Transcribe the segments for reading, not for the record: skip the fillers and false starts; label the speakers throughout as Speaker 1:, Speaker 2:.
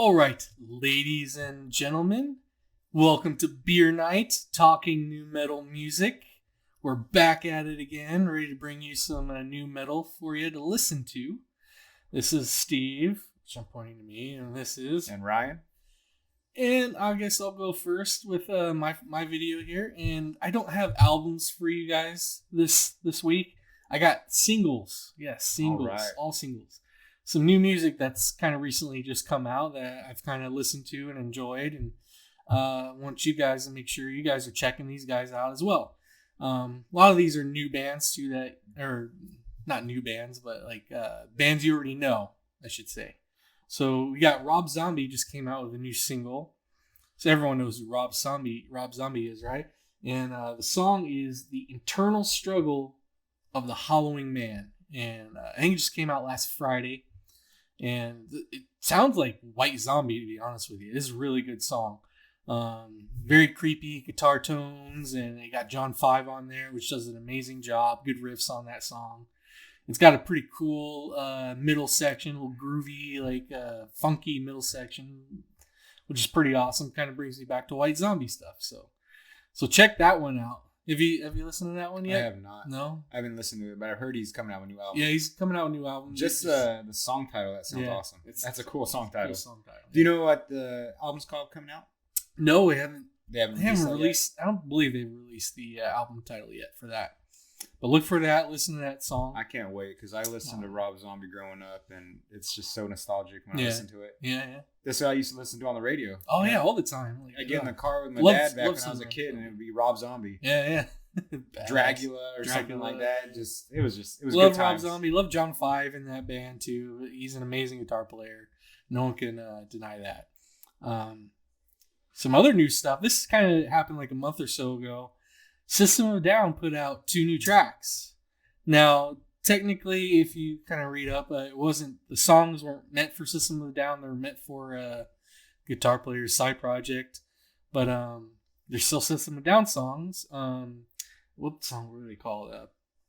Speaker 1: All right, ladies and gentlemen, welcome to Beer Night, talking new metal music. We're back at it again, ready to bring you some new metal for you to listen to. This is Steve, which I'm pointing to me, and this is...
Speaker 2: And Ryan.
Speaker 1: And I guess I'll go first with my video here. And I don't have albums for you guys this week. I got singles. Yes, singles.
Speaker 2: All right.
Speaker 1: All singles. Some new music that's kind of recently just come out that I've kind of listened to and enjoyed. And want you guys to make sure you guys are checking these guys out as well. A lot of these are new bands too that, or not new bands, but like bands you already know, I should say. So we got Rob Zombie just came out with a new single. So everyone knows who Rob Zombie is, right? And the song is The Internal Struggle of the Hollowing Man. And I think it just came out last Friday. And it sounds like White Zombie, to be honest with you. It is a really good song. Very creepy guitar tones. And they got John 5 on there, which does an amazing job. Good riffs on that song. It's got a pretty cool middle section, a little groovy, like funky middle section, which is pretty awesome. Kind of brings me back to White Zombie stuff. So check that one out. Have you listened to that one yet?
Speaker 2: I have not.
Speaker 1: No?
Speaker 2: I haven't listened to it, but I've heard he's coming out with a new album.
Speaker 1: Yeah, he's coming out with a new album.
Speaker 2: Just the song title, that sounds awesome. That's a cool song title. Do you know what the album's called coming out?
Speaker 1: No, we haven't.
Speaker 2: They haven't
Speaker 1: released. I don't believe they've released the album title yet for that. But look for that. Listen to that song.
Speaker 2: I can't wait because I listened to Rob Zombie growing up, and it's just so nostalgic when I listen to it.
Speaker 1: Yeah.
Speaker 2: This is what I used to listen to on the radio.
Speaker 1: Oh yeah, all the time.
Speaker 2: Like, I get in the car with my dad back when I was a kid, and it would be Rob Zombie.
Speaker 1: Yeah.
Speaker 2: Dracula or something like that. It was
Speaker 1: love
Speaker 2: good times.
Speaker 1: Rob Zombie. Love John 5 in that band too. He's an amazing guitar player. No one can deny that. Some other new stuff. This kind of happened like a month or so ago. System of a Down put out 2 new tracks. Now, technically, if you kind of read up, the songs weren't meant for System of a Down. They were meant for a guitar player's side project. But they're still System of a Down songs. What song were they called?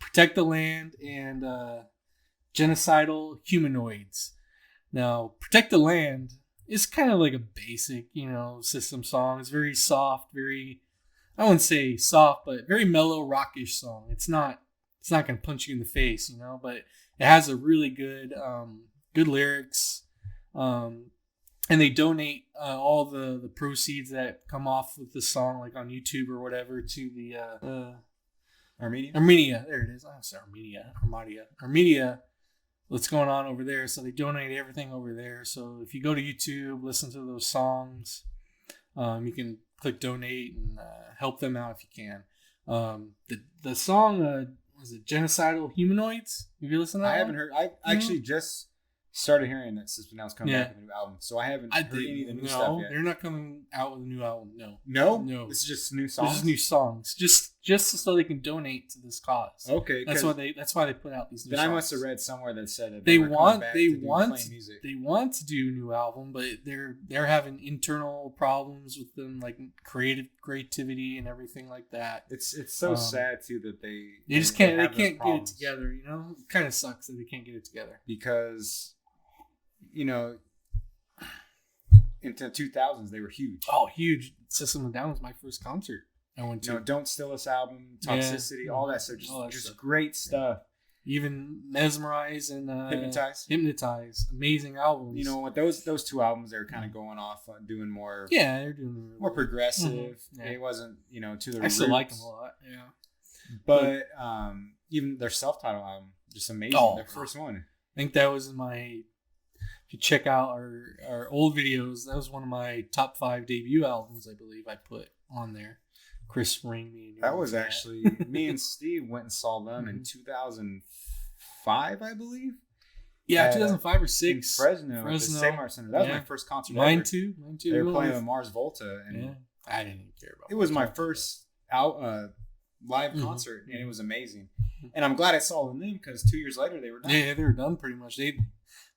Speaker 1: Protect the Land and Genocidal Humanoids. Now, Protect the Land is kind of like a basic, System song. It's very soft, I wouldn't say soft, but very mellow, rockish song. It's not going to punch you in the face, but it has a really good lyrics. And they donate all the proceeds that come off with the song, like on YouTube or whatever, to the Armenia. There it is. I'm sorry, Armenia. What's going on over there? So they donate everything over there. So if you go to YouTube, listen to those songs, you can click donate and help them out if you can. The song was it Genocidal Humanoids? Have you listened to that?
Speaker 2: I haven't heard. I actually just started hearing that System of a Down's coming back with a new album, so I haven't heard any of the new stuff yet.
Speaker 1: They're not coming out with a new album.
Speaker 2: No. This is just new songs.
Speaker 1: This is new songs, just so they can donate to this cause.
Speaker 2: Okay,
Speaker 1: that's why they put out these new.
Speaker 2: Then
Speaker 1: songs.
Speaker 2: I must have read somewhere that said that
Speaker 1: they want to do a new album, but they're having internal problems with them, like creativity and everything like that.
Speaker 2: It's so sad too that they
Speaker 1: just can't get it together. It kind of sucks that they can't get it together
Speaker 2: because. Into the 2000s, they were huge.
Speaker 1: Oh, huge. System of a Down was my first concert I went to.
Speaker 2: Don't Steal Us album, Toxicity, all that stuff. Just great stuff.
Speaker 1: Even Mesmerize and
Speaker 2: Hypnotize.
Speaker 1: Amazing albums.
Speaker 2: With those 2 albums, they were kind of going off doing more.
Speaker 1: Yeah, they're doing
Speaker 2: more progressive. Mm-hmm. Yeah. It wasn't, to the
Speaker 1: I still like them a lot. Yeah.
Speaker 2: But even their self-titled album, just amazing. Their first one.
Speaker 1: I think that was if you check out our old videos, that was one of my top 5 debut albums, I believe I put on there. Chris Ring.
Speaker 2: That was actually, me and Steve went and saw them in 2005, I believe.
Speaker 1: Yeah, 2005 or 6.
Speaker 2: Fresno. At the Same Art Center. That was my first concert ever.
Speaker 1: Mine too.
Speaker 2: They were playing with Mars Volta. And
Speaker 1: I didn't even care about it.
Speaker 2: It was my first live concert, and it was amazing. And I'm glad I saw them then, because 2 years later, they were done.
Speaker 1: Yeah, they were done pretty much.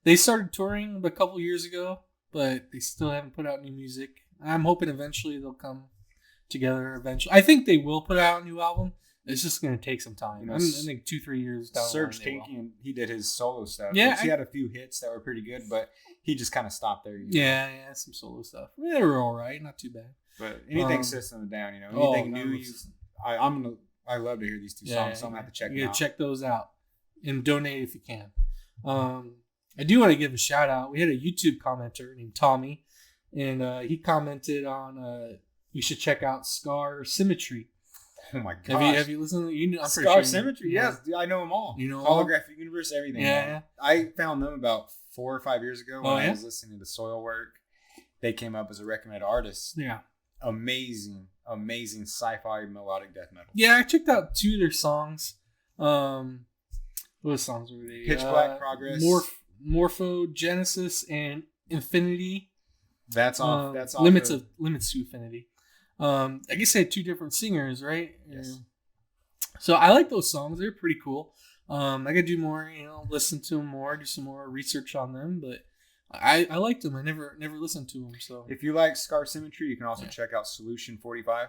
Speaker 1: They started touring a couple years ago, but they still haven't put out new music. I'm hoping eventually they'll come together eventually. I think they will put out a new album. It's just going to take some time.
Speaker 2: You know,
Speaker 1: I think 2-3 years down
Speaker 2: Serge
Speaker 1: the line.
Speaker 2: Tankian, he did his solo stuff.
Speaker 1: Yeah,
Speaker 2: he had a few hits that were pretty good, but he just kind of stopped there.
Speaker 1: Yeah, some solo stuff. They were all right, not too bad.
Speaker 2: But anything System of a Down, anything new. I love to hear these two songs, so I'm gonna have to check them out.
Speaker 1: You gotta check those out and donate if you can. I do want to give a shout out. We had a YouTube commenter named Tommy, and he commented on you should check out Scar Symmetry.
Speaker 2: Oh my gosh.
Speaker 1: Have you listened to I'm
Speaker 2: Scar Symmetry? Yes, I know them all.
Speaker 1: You know
Speaker 2: Holographic Universe, everything.
Speaker 1: Yeah.
Speaker 2: I found them about 4 or 5 years ago when I was listening to Soilwork. They came up as a recommended artist.
Speaker 1: Yeah.
Speaker 2: Amazing sci-fi melodic death metal.
Speaker 1: Yeah, I checked out 2 of their songs. What songs were they?
Speaker 2: Pitch Black Progress.
Speaker 1: Morphogenesis and Infinity.
Speaker 2: That's off.
Speaker 1: Limits to Infinity. I guess they had 2 different singers, right?
Speaker 2: Yes.
Speaker 1: So I like those songs. They're pretty cool. I could do more, listen to them more, do some more research on them, but I liked them. I never listened to them. So
Speaker 2: if you like Scar Symmetry, you can also check out Solution 45.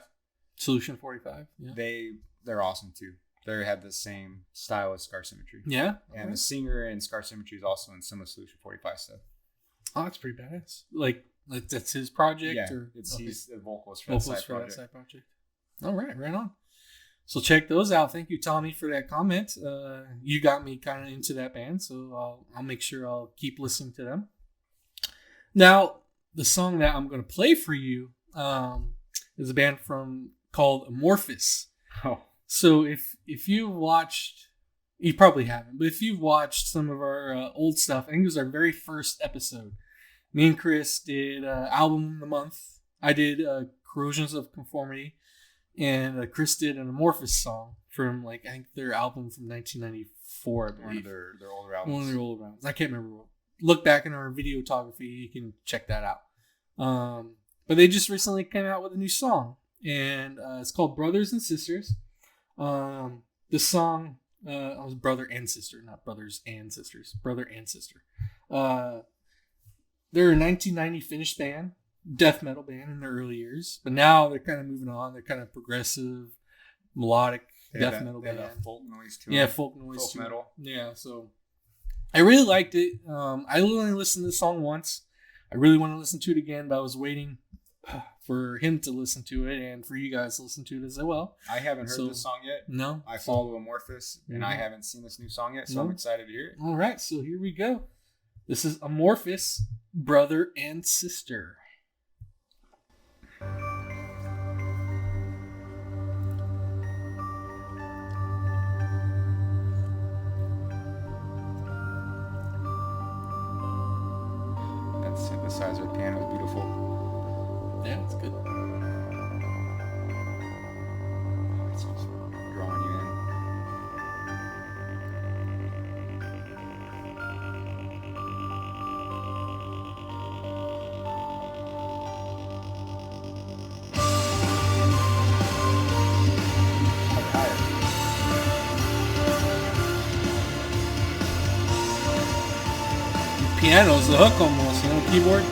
Speaker 1: Solution 45. Yeah.
Speaker 2: They're awesome too. They have the same style as Scar Symmetry.
Speaker 1: Yeah.
Speaker 2: And the singer in Scar Symmetry is also in some of Solution 45 stuff.
Speaker 1: Oh, that's pretty badass. Like that's his project?
Speaker 2: Yeah, he's the vocalist for that side project.
Speaker 1: All right, right on. So check those out. Thank you, Tommy, for that comment. You got me kind of into that band, so I'll make sure I'll keep listening to them. Now, the song that I'm going to play for you is a band called Amorphis.
Speaker 2: Oh.
Speaker 1: So if you've watched, you probably haven't, but if you've watched some of our old stuff, I think it was our very first episode. Me and Chris did Album of the Month. I did Corrosions of Conformity. And Chris did an Amorphis song from, I think their album from 1994, I believe.
Speaker 2: One of their older albums.
Speaker 1: One of their older albums. I can't remember what. Look back in our videography. You can check that out. But they just recently came out with a new song. And it's called Brothers and Sisters. The song was brother and sister, not brothers and sisters. Brother and sister. They're a 1990 Finnish band. Death metal band in their early years, but now they're kind of moving on. They're kind of progressive, melodic death metal band.
Speaker 2: Folk noise too.
Speaker 1: Yeah, folk noise.
Speaker 2: Folk metal.
Speaker 1: Yeah, so I really liked it. I only listened to the song once. I really want to listen to it again, but I was waiting for him to listen to it and for you guys to listen to it as well.
Speaker 2: I haven't heard this song yet.
Speaker 1: No.
Speaker 2: I follow Amorphis, and I haven't seen this new song yet, so I'm excited to hear it.
Speaker 1: All right, so here we go. This is Amorphis, Brother and Sister.
Speaker 2: That synthesizer piano is beautiful.
Speaker 1: Yeah, it's good.
Speaker 2: It's just drawing you in.
Speaker 1: Piano's the hook almost, keyboard.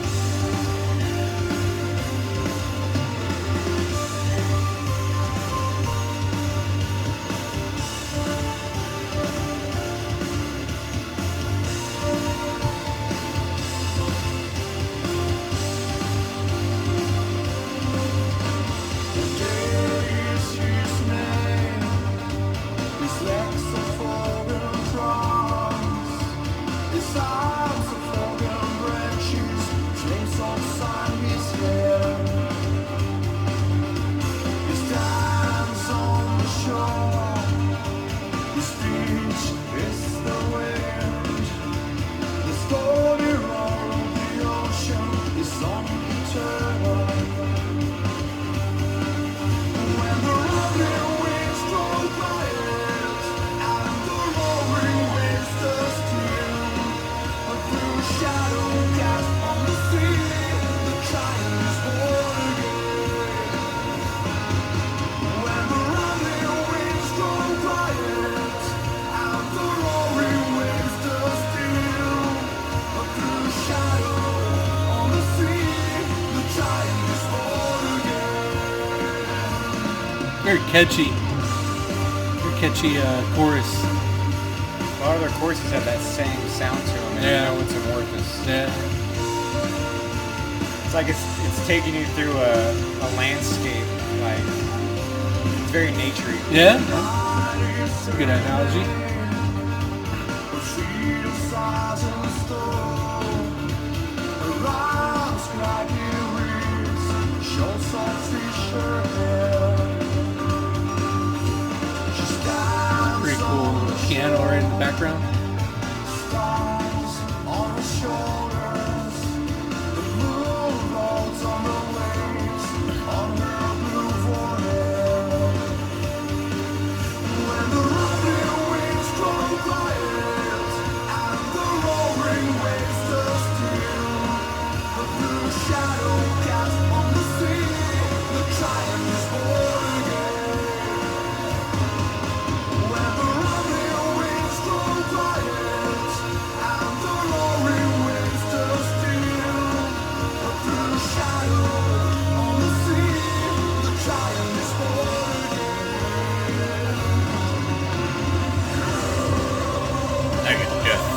Speaker 1: Very catchy. catchy chorus.
Speaker 2: A lot of their choruses have that same sound to them, and you know it's Amorphis.
Speaker 1: Yeah.
Speaker 2: It's like it's taking you through a landscape, like it's very naturey.
Speaker 1: Yeah. That's a good analogy. Pretty cool piano right in the background.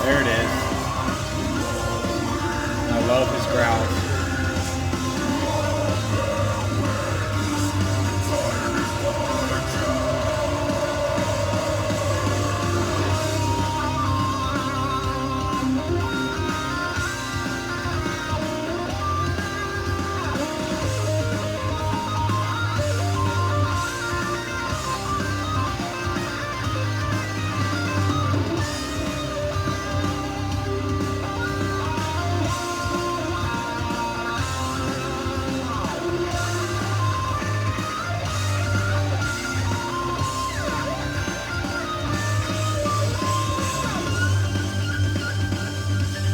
Speaker 2: There it is. I love his growls.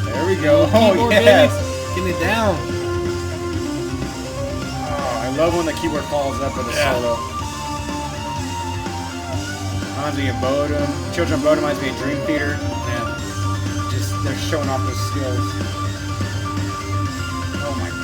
Speaker 2: There we go. Oh, yes.
Speaker 1: Getting it down.
Speaker 2: Oh, I love when the keyboard follows up with a solo. Reminds me of Bodum. Children of Bodum reminds me of Dream Theater.
Speaker 1: Yeah.
Speaker 2: Just, they're showing off those skills. Oh my god.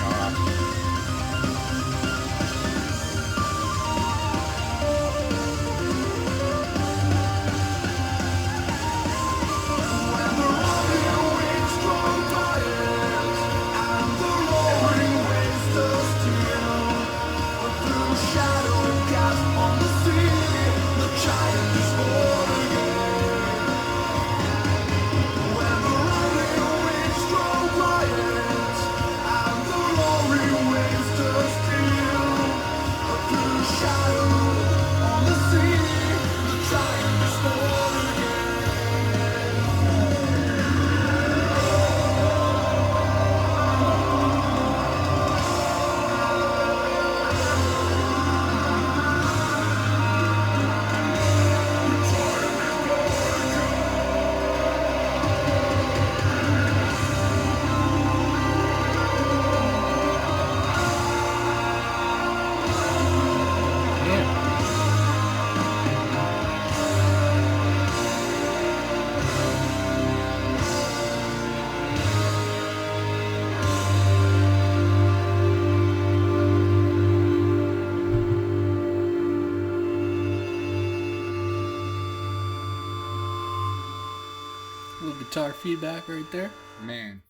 Speaker 1: Little guitar feedback right there.
Speaker 2: Man,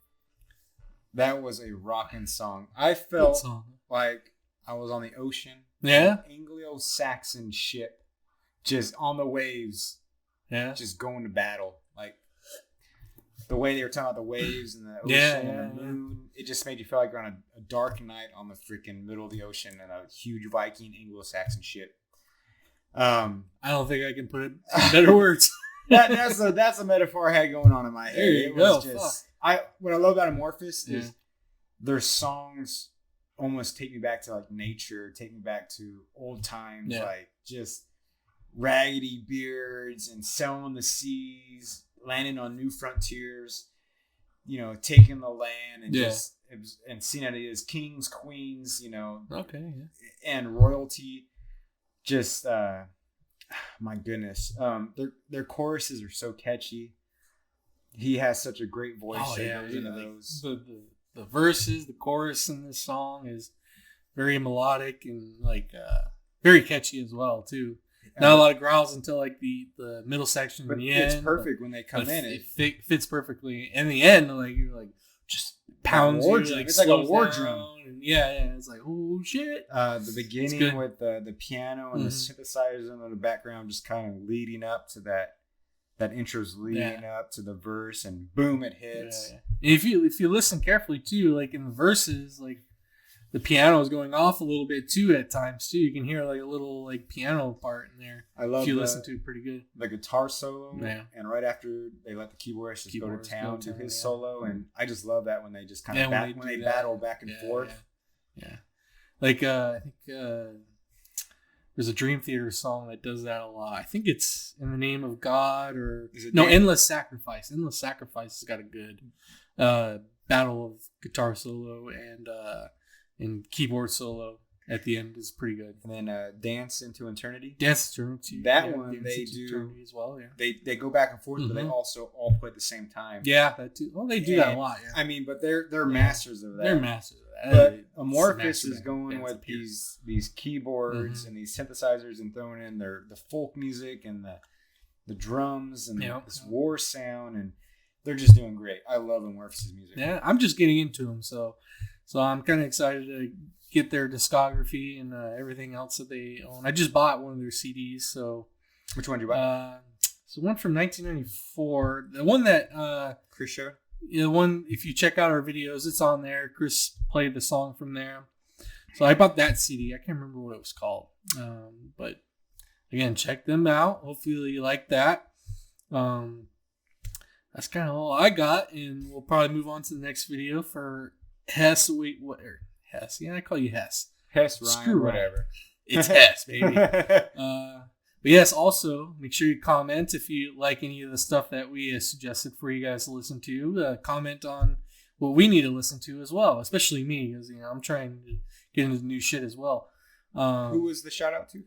Speaker 2: that was a rocking song. I felt
Speaker 1: song.
Speaker 2: like I was on the ocean.
Speaker 1: Yeah.
Speaker 2: An Anglo-Saxon ship, just on the waves.
Speaker 1: Yeah.
Speaker 2: Just going to battle. Like the way they were talking about the waves and the ocean and the moon. It just made you feel like you're on a dark night on the freaking middle of the ocean in a huge Viking Anglo-Saxon ship.
Speaker 1: I don't think I can put it in better words.
Speaker 2: That's a metaphor I had going on in my head.
Speaker 1: There you go.
Speaker 2: What I love about Amorphis is their songs almost take me back to like nature, take me back to old times, like just raggedy beards and sailing the seas, landing on new frontiers, you know, taking the land and just and seeing it as kings, queens, you know, and royalty. Just my goodness, their choruses are so catchy. He has such a great voice that goes into those.
Speaker 1: The verses, the chorus in this song is very melodic and like very catchy as well too. Not a lot of growls until like the middle section in the end.
Speaker 2: It's perfect when they come in.
Speaker 1: It fits perfectly. In the end, like you're like just pounds.
Speaker 2: It's like a war drum.
Speaker 1: And yeah. It's like, oh shit.
Speaker 2: The beginning with the piano and the synthesizers in the background, just kind of leading up to that intro's leading up to the verse, and boom, it hits.
Speaker 1: Yeah. If you listen carefully too, like in the verses, like the piano is going off a little bit too at times too. You can hear like a little like piano part in there.
Speaker 2: I love
Speaker 1: if you listen to it pretty good.
Speaker 2: The guitar solo, and right after they let the keyboardist just go to town, do his solo, and I just love that when they just kind of when they battle back and forth.
Speaker 1: Yeah. Like I think there's a Dream Theater song that does that a lot. I think it's In the Name of God Endless Sacrifice. Endless Sacrifice has got a good battle of guitar solo and keyboard solo at the end is pretty good.
Speaker 2: And then Dance into Eternity.
Speaker 1: Dance into Eternity.
Speaker 2: That one they do
Speaker 1: as well. Yeah.
Speaker 2: They go back and forth, but they also all play at the same time.
Speaker 1: Yeah, that too. Well, they do that a lot. Yeah.
Speaker 2: I mean, but they're masters of that.
Speaker 1: They're masters of that.
Speaker 2: But Amorphis is going with these keyboards and these synthesizers and throwing in the folk music and the drums and this war sound, and they're just doing great. I love Amorphis' music.
Speaker 1: Yeah, I'm just getting into them, so I'm kind of excited to get their discography and everything else that they own. I just bought one of their CDs. So
Speaker 2: which one did you buy?
Speaker 1: So one from 1994. The one that
Speaker 2: Chris showed.
Speaker 1: Yeah, the one. If you check out our videos, it's on there. Chris played the song from there. So I bought that CD. I can't remember what it was called. But again, check them out. Hopefully you like that. That's kind of all I got, and we'll probably move on to the next video for Hess. Wait, what? Hess? Yeah, I call you Hess.
Speaker 2: Hess, Ryan, screw whatever.
Speaker 1: It's Hess, baby. But yes, also make sure you comment if you like any of the stuff that we suggested for you guys to listen to. Comment on what we need to listen to as well, especially me, because I'm trying to get into new shit as well.
Speaker 2: Who was the shout out to?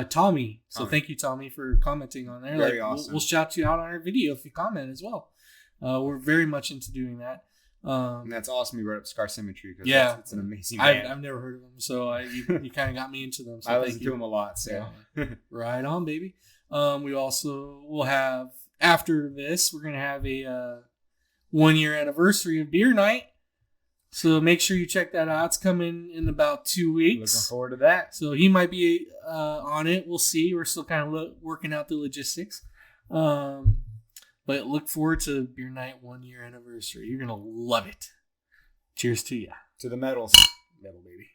Speaker 1: Tommy. So thank you, Tommy, for commenting on there.
Speaker 2: Very awesome.
Speaker 1: We'll shout you out on our video if you comment as well. We're very much into doing that.
Speaker 2: And that's awesome. You brought up Scar Symmetry because it's an amazing band.
Speaker 1: I've never heard of them, so you kind of got me into them. So
Speaker 2: I listen to them a lot. So
Speaker 1: right on, baby. We also will have after this, we're gonna have a 1 year anniversary of Beer Night. So make sure you check that out. It's coming in about 2 weeks.
Speaker 2: Looking forward to that.
Speaker 1: So he might be on it. We'll see. We're still kind of working out the logistics. But look forward to Beer Night 1 year anniversary. You're going to love it. Cheers to ya.
Speaker 2: To the medals.
Speaker 1: Medal, baby.